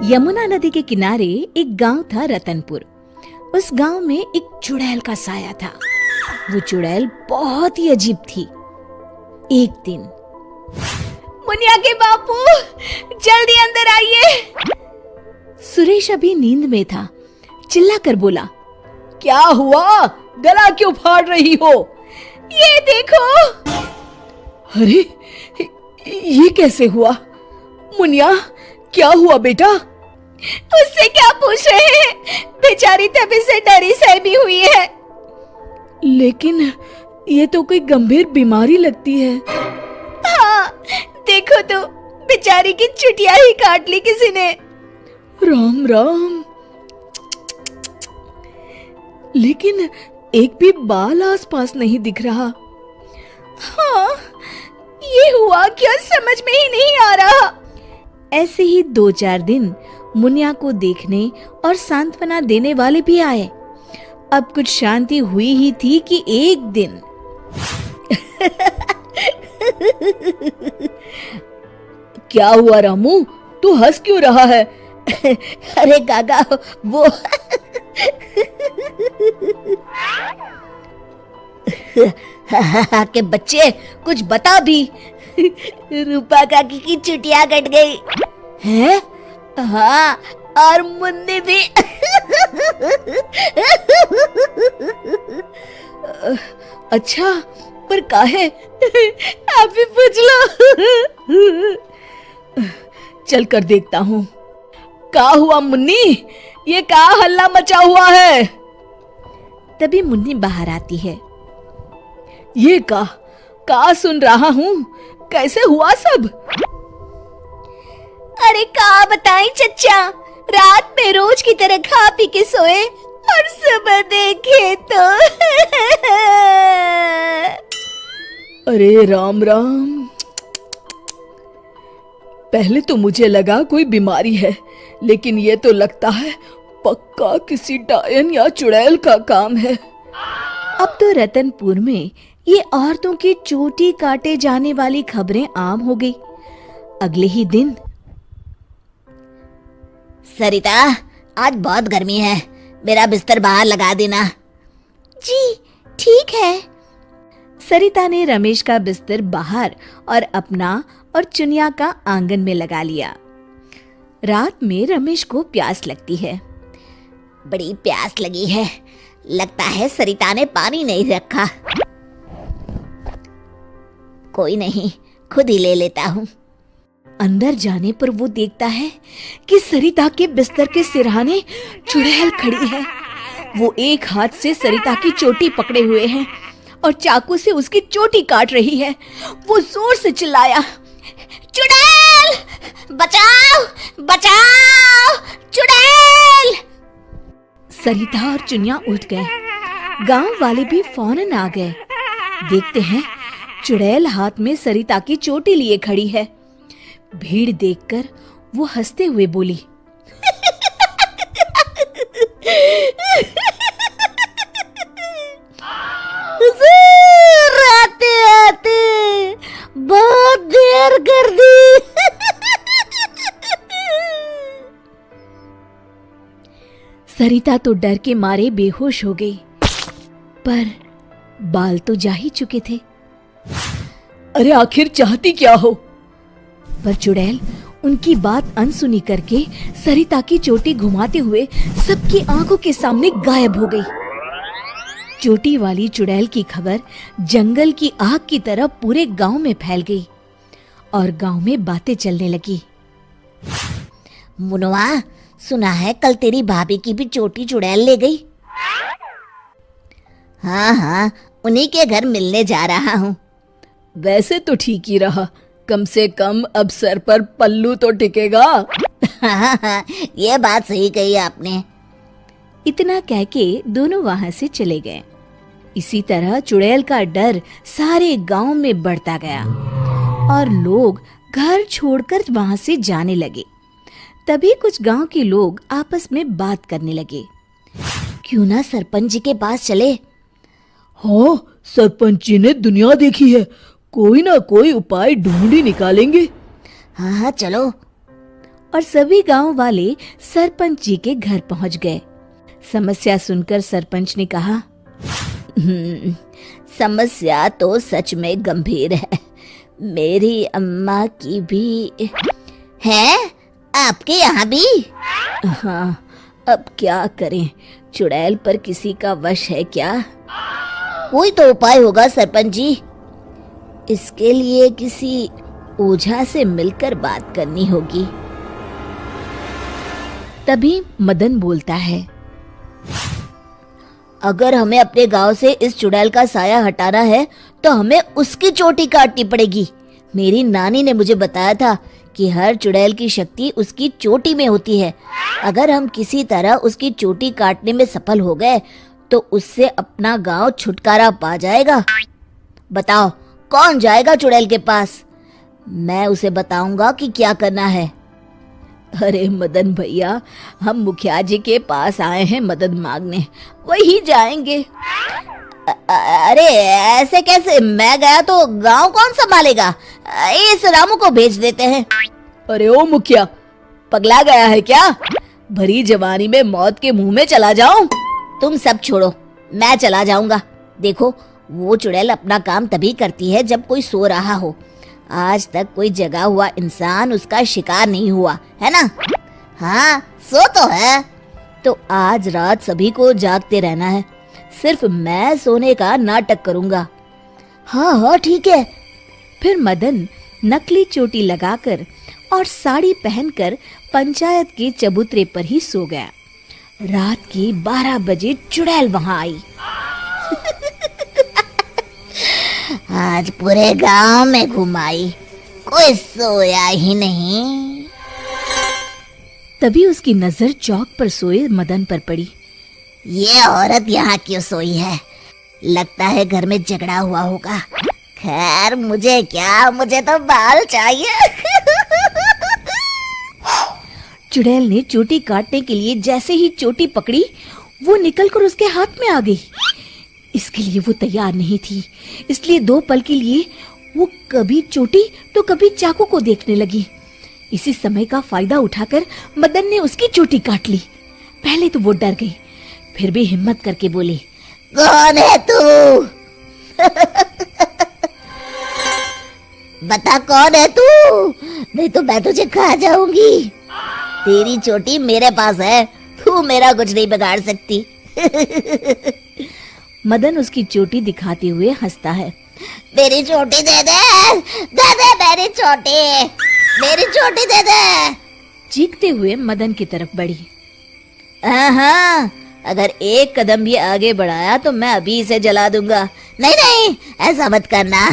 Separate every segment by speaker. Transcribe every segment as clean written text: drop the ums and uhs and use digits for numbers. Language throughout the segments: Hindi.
Speaker 1: यमुना नदी के किनारे एक गांव था रतनपुर। उस गांव में एक चुड़ैल का साया था। वो चुड़ैल बहुत ही अजीब थी। एक दिन, मुनिया के बापू, जल्दी अंदर आइए। सुरेश अभी नींद में था, चिल्लाकर बोला,
Speaker 2: क्या हुआ? गला क्यों फाड़ रही हो?
Speaker 1: ये देखो।
Speaker 2: अरे, ये कैसे हुआ? मुनिया, क्या हुआ बेटा?
Speaker 1: उससे क्या पूछ रहे हैं? बेचारी तभी से डरी सहमी हुई है।
Speaker 2: लेकिन ये तो कोई गंभीर बीमारी लगती है।
Speaker 1: हाँ, देखो तो, बेचारी की चुटिया ही काट ली किसी ने।
Speaker 2: राम राम। लेकिन एक भी बाल आसपास नहीं दिख रहा।
Speaker 1: हाँ, ये हुआ क्या समझ में ही नहीं आ रहा। ऐसे ही 2-4 दिन मुनिया को देखने और सांत्वना देने वाले भी आए। अब कुछ शांति हुई ही थी कि एक दिन
Speaker 2: क्या हुआ रामू? तू हंस क्यों रहा है?
Speaker 1: अरे गागा, वो के बच्चे, कुछ बता भी। रूपा काकी की चुटिया कट गई है। हाँ, और मुन्नी भी।
Speaker 2: अच्छा, पर काहे?
Speaker 1: आप भी पूछ लो।
Speaker 2: चल कर देखता हूँ। क्या हुआ मुन्नी? ये क्या हल्ला मचा हुआ है?
Speaker 1: तभी मुन्नी बाहर आती है।
Speaker 2: ये का सुन रहा हूँ? कैसे हुआ सब?
Speaker 1: अरे का बताएं चच्चा, रात में रोज की तरह खा पी के सोए और सुबह देखे तो
Speaker 2: अरे राम राम। पहले तो मुझे लगा कोई बीमारी है, लेकिन ये तो लगता है पक्का किसी डायन या चुड़ैल का काम है।
Speaker 1: अब तो रतनपुर में ये औरतों की चोटी काटे जाने वाली खबरें आम हो गई। अगले ही दिन, सरिता, आज बहुत गर्मी है, मेरा बिस्तर बाहर लगा देना। जी ठीक है। सरिता ने रमेश का बिस्तर बाहर और अपना और चुनिया का आंगन में लगा लिया। रात में रमेश को प्यास लगती है। बड़ी प्यास लगी है, लगता है सरिता ने पानी नहीं रखा। कोई नहीं, खुद ही ले लेता हूँ। अंदर जाने पर वो देखता है कि सरिता के बिस्तर के सिरहाने चुड़ैल खड़ी है। वो एक हाथ से सरिता की चोटी पकड़े हुए है और चाकू से उसकी चोटी काट रही है। वो जोर से चिल्लाया, चुड़ैल, बचाओ, बचाओ, चुड़ैल। सरिता और चुनिया उठ गए। गांव वाले भी फौरन आ गए। देखते हैं चुड़ैल हाथ में सरिता की चोटी लिए खड़ी है। भीड़ देखकर वो हंसते हुए बोली, आते आते बहुत देर कर दी। सरिता तो डर के मारे बेहोश हो गई, पर बाल तो जा ही चुके थे।
Speaker 2: अरे आखिर चाहती क्या हो?
Speaker 1: पर चुड़ैल उनकी बात अनसुनी करके सरिता की चोटी घुमाते हुए सबकी आंखों के सामने गायब हो गई। चोटी वाली चुड़ैल की खबर जंगल की आग की तरह पूरे गांव में फैल गई और गांव में बातें चलने लगी। मुनवा, सुना है कल तेरी भाभी की भी चोटी चुड़ैल ले गई। हाँ, उन्हीं के घर मिलने जा रहा हूँ।
Speaker 2: वैसे तो ठीक ही रहा, कम से कम अब सर पर पल्लू तो टिकेगा।
Speaker 1: हाँ, ये बात सही कही आपने। इतना कह के दोनों वहां से चले गए। इसी तरह चुड़ैल का डर सारे गांव में बढ़ता गया और लोग घर छोड़कर वहां से जाने लगे। तभी कुछ गांव के लोग आपस में बात करने लगे, क्यों ना सरपंच जी के पास चले।
Speaker 2: हाँ, सरपंच जी ने दुनिया देखी है, कोई ना कोई उपाय ढूंढ ही निकालेंगे।
Speaker 1: हाँ, चलो। और सभी गांव वाले सरपंच जी के घर पहुंच गए। समस्या सुनकर सरपंच ने कहा, समस्या तो सच में गंभीर है। मेरी अम्मा की भी है, आपके यहाँ भी? हाँ, अब क्या करें, चुड़ैल पर किसी का वश है क्या? कोई तो उपाय होगा सरपंच जी। इसके लिए किसी ओझा से मिलकर बात करनी होगी। तभी मदन बोलता है, अगर हमें अपने गांव से इस चुड़ैल का साया हटाना है तो हमें उसकी चोटी काटनी पड़ेगी। मेरी नानी ने मुझे बताया था कि हर चुड़ैल की शक्ति उसकी चोटी में होती है। अगर हम किसी तरह उसकी चोटी काटने में सफल हो गए तो उससे अपना गांव छुटकारा पा जाएगा। बताओ कौन जाएगा चुड़ैल के पास? मैं उसे बताऊंगा कि क्या करना है। अरे मदन भैया, हम मुखिया जी के पास आए हैं मदद मांगने, वही जाएंगे। अरे ऐसे कैसे? मैं गया तो गांव कौन संभालेगा? इस रामू को भेज देते हैं।
Speaker 2: अरे ओ मुखिया,
Speaker 1: पगला गया है क्या? भरी जवानी में मौत के मुंह में चला जाऊं? तुम सब छोड़ो, मैं चला जाऊंगा। देखो, वो चुड़ैल अपना काम तभी करती है जब कोई सो रहा हो। आज तक कोई जगा हुआ इंसान उसका शिकार नहीं हुआ है ना? हाँ, सो तो है। तो आज रात सभी को जागते रहना है, सिर्फ मैं सोने का नाटक करूंगा। हाँ हाँ ठीक है। फिर मदन नकली चोटी लगाकर और साड़ी पहनकर पंचायत के चबूतरे पर ही सो गया। रात के 12 बजे चुड़ैल वहां आई। आज पूरे गांव में घुमाई, कोई सोया ही नहीं। तभी उसकी नजर चौक पर सोए मदन पर पड़ी। ये औरत यहाँ क्यों सोई है? लगता है घर में झगड़ा हुआ होगा। खैर मुझे क्या, मुझे तो बाल चाहिए। चुड़ैल ने चोटी काटने के लिए जैसे ही चोटी पकड़ी, वो निकलकर उसके हाथ में आ गई। इसके लिए वो तैयार नहीं थी, इसलिए 2 पल के लिए वो कभी चोटी तो कभी चाकू को देखने लगी। इसी समय का फायदा उठाकर मदन ने उसकी चोटी काट ली। पहले तो वो डर गई, फिर भी हिम्मत करके बोली, कौन है तू? बता कौन है तू, नहीं तो मैं तुझे खा जाऊंगी। तेरी चोटी मेरे पास है, तू मेरा कुछ नहीं बिगाड़ सकती। मदन उसकी चोटी दिखाते हुए हंसता है। मेरी चोटी दे दे, दे दे मेरी चोटी, मेरी चोटी दे दे। चीखते हुए मदन की तरफ बढ़ी। हाँ, अगर एक कदम भी आगे बढ़ाया तो मैं अभी इसे जला दूंगा। नहीं नहीं, ऐसा मत करना।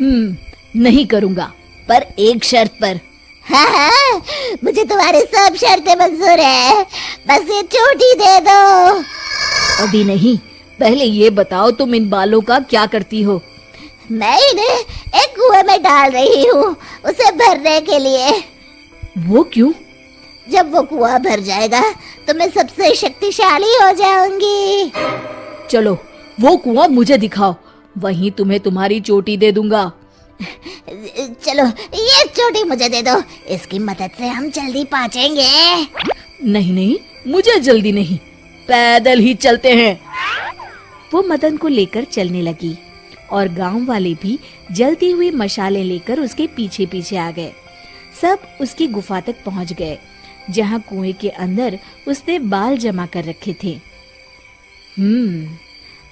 Speaker 2: नहीं करूंगा,
Speaker 1: पर एक शर्त पर। हाँ, मुझे तुम्हारी सब शर्तें मंजूर है, बस ये चोटी दे दो।
Speaker 2: अभी नहीं, पहले ये बताओ तुम इन बालों का क्या करती हो?
Speaker 1: मैं इन्हें एक कुएं में डाल रही हूँ, उसे भरने के लिए।
Speaker 2: वो क्यों?
Speaker 1: जब वो कुआं भर जाएगा तो मैं सबसे शक्तिशाली हो जाऊंगी।
Speaker 2: चलो वो कुआं मुझे दिखाओ, वहीं तुम्हें तुम्हारी चोटी दे दूंगा।
Speaker 1: चलो ये चोटी मुझे दे दो, इसकी मदद से हम जल्दी पहुंचेंगे।
Speaker 2: नहीं नहीं, मुझे जल्दी नहीं, पैदल ही चलते हैं। वो मदन को लेकर चलने लगी और गांव वाले भी जलती हुई मशालें लेकर उसके पीछे पीछे आ गए। सब उसकी गुफा तक पहुंच गए, जहां कुएं के अंदर उसने बाल जमा कर रखे थे।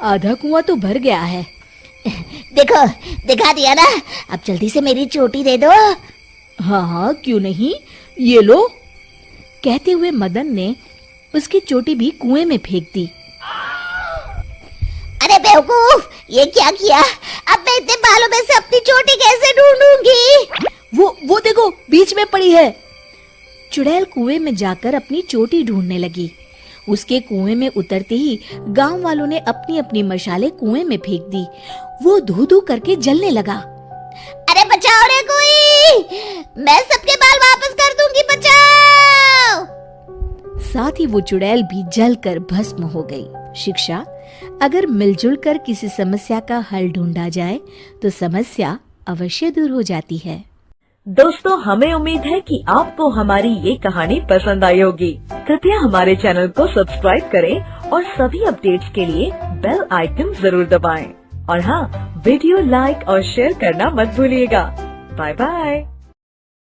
Speaker 2: आधा कुआं तो भर गया है।
Speaker 1: देखो, दिखा दिया ना, अब जल्दी से मेरी चोटी दे दो।
Speaker 2: हाँ, क्यों नहीं, ये लो। कहते हुए मदन ने उसकी चोटी भी कुएं में फेंक दी।
Speaker 1: अरे बेवकूफ, ये क्या किया? अब मैं इतने बालों में से अपनी चोटी कैसे ढूंढूंगी?
Speaker 2: वो देखो, बीच में पड़ी है। चुड़ैल कुएं में जाकर अपनी चोटी ढूंढने लगी। उसके कुएं में उतरते ही गांव वालों ने अपनी अपनी मशालें कुएं में फेंक दी। वो धू धू करके जलने लगा।
Speaker 1: अरे बचाओ रे कोई, मैं सबके बाल वापस कर दूंगी, बचाओ।
Speaker 2: साथ ही वो चुड़ैल भी जलकर भस्म हो गई। शिक्षा: अगर मिलजुल कर किसी समस्या का हल ढूंढा जाए तो समस्या अवश्य दूर हो जाती है।
Speaker 3: दोस्तों, हमें उम्मीद है कि आपको हमारी ये कहानी पसंद आई होगी। कृपया हमारे चैनल को सब्सक्राइब करें और सभी अपडेट्स के लिए बेल आइकन जरूर दबाएं। और हाँ, वीडियो लाइक और शेयर करना मत भूलिएगा। Bye bye.